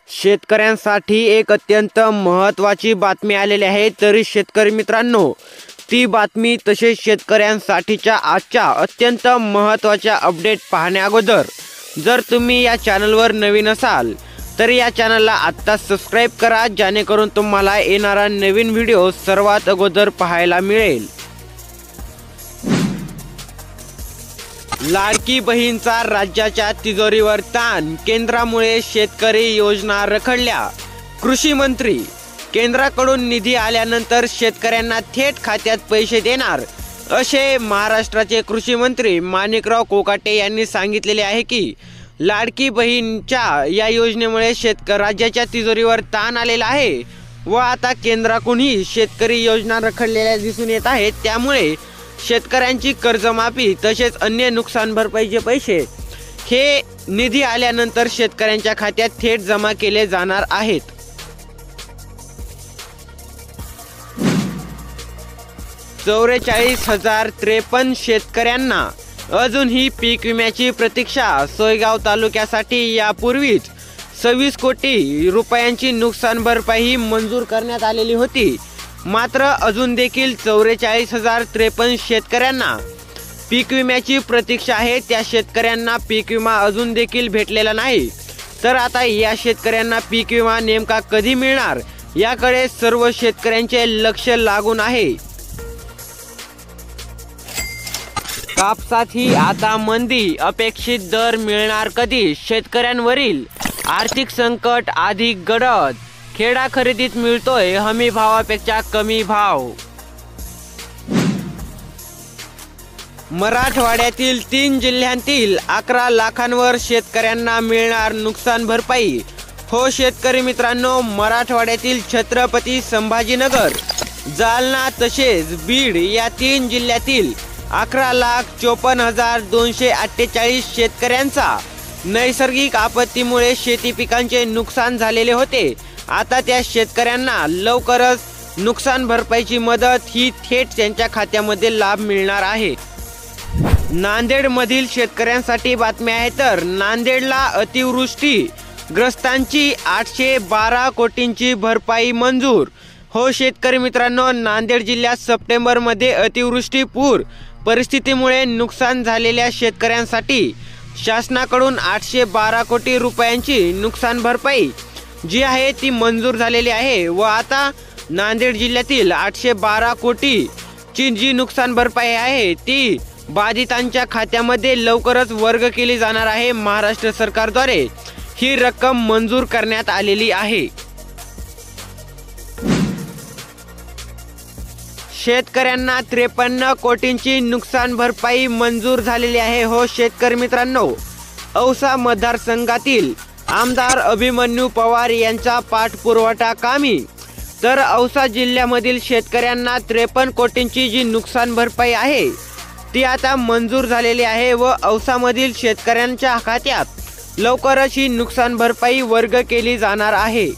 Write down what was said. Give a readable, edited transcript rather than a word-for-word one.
शेतकऱ्यांसाठी एक अत्यंत महत्त्वाची बातमी आलेली आहे। तरी शेतकरी मित्रांनो, ती बातमी तसेच शेतकऱ्यांसाठीच्या आजच्या अत्यंत महत्त्वाच्या अपडेट पाहण्या अगोदर जर तुम्ही या चॅनलवर नवीन असाल तर या चॅनलला आत्ता सबस्क्राइब करा, जेणेकरून तुम्हाला येणारा नवीन व्हिडिओ सर्वात अगोदर पाहायला मिळेल। लाडकी बहीणचा राज्याच्या तिजोरीवर ताण, केंद्रामुळे शेतकरी योजना रखडल्या। कृषी मंत्री, केंद्राकडून निधी आल्यानंतर शेतकऱ्यांना थेट खात्यात पैसे देणार, असे महाराष्ट्राचे कृषी मंत्री माणिकराव कोकाटे यांनी सांगितलेले आहे की लाडकी बहीणच्या या योजनेमुळे राज्याच्या तिजोरीवर ताण आलेला आहे व आता केंद्राकडूनही शेतकरी योजना रखडलेल्या दिसून येत आहेत। त्यामुळे शेतकऱ्यांची कर्जमाफी तसेच अन्य नुकसान भरपाईचे पैसे हे निधी आल्यानंतर शेतकऱ्यांच्या खात्यात थेट जमा केले जाणार आहेत। 44,053 शेतकऱ्यांना अजूनही पीक विम्याची प्रतीक्षा। सोयगाव तालुक्यासाठी यापूर्वीच 26 कोटी रुपयांची नुकसान भरपाई मंजूर करण्यात आलेली होती, मात्र अजून देखील 44,053 शेतकऱ्यांना पीक विम्याची प्रतीक्षा आहे। त्या शेतकऱ्यांना पीक विमा अजून देखील भेटलेला नाही। तर आता या शेतकऱ्यांना पीक विमा नेमका कधी मिळणार याकडे सर्व शेतकऱ्यांचे लक्ष लागून आहे। कापसातही आता मंदी, अपेक्षित दर मिळणार कधी? शेतकऱ्यांवरील आर्थिक संकट अधिक गडद, खेडा खरेदीत मिळतोय हमी भावापेक्षा कमी भाव। मराठवाड्यातील 3 जिल्ह्यांतील 11 लाखांवर शेतकऱ्यांना मिळणार नुकसान भरपाई। हो शेतकरी मित्रांनो, मराठवाड्यातील छत्रपती संभाजीनगर, जालना तसेच बीड या 3 जिल्ह्यातील 11,54,248 शेतकऱ्यांचा नैसर्गिक आपत्तीमुळे शेती पिकांचे नुकसान झालेले होते। आता त्या शेतकऱ्यांना लवकरच नुकसान भरपाईची मदत ही थेट त्यांच्या खात्यामध्ये लाभ मिळणार आहे। नांदेडमधील शेतकऱ्यांसाठी बातमी आहे। तर नांदेडला अतिवृष्टी ग्रस्तांची 812 कोटींची भरपाई मंजूर। हो शेतकरी मित्रांनो, नांदेड जिल्ह्यात सप्टेंबरमध्ये अतिवृष्टी पूर परिस्थितीमुळे नुकसान झालेल्या शेतकऱ्यांसाठी शासनाकडून 812 कोटी रुपयांची नुकसान भरपाई जी आहे ती मंजूर झालेली आहे व आता नांदेड जिल्ह्यातील 812 कोटीची जी नुकसान भरपाई आहे ती बाधितांच्या खात्यामध्ये लवकरच वर्ग केली जाणार आहे। महाराष्ट्र सरकारद्वारे ही रक्कम मंजूर करण्यात आलेली आहे। शेतकऱ्यांना 53 कोटींची नुकसान भरपाई मंजूर झालेली आहे। हो शेतकरी मित्रांनो, औसा मतदारसंघातील आमदार अभिमन्यू पवार यांचा पाठपुरावा कामी। तर औसा जिल्ह्यामधील शेतकऱ्यांना 53 कोटींची जी नुकसान भरपाई आहे ती आता मंजूर झालेली आहे व औसामधील शेतकऱ्यांच्या खात्यात लवकरच ही नुकसान भरपाई वर्ग केली जाणार आहे।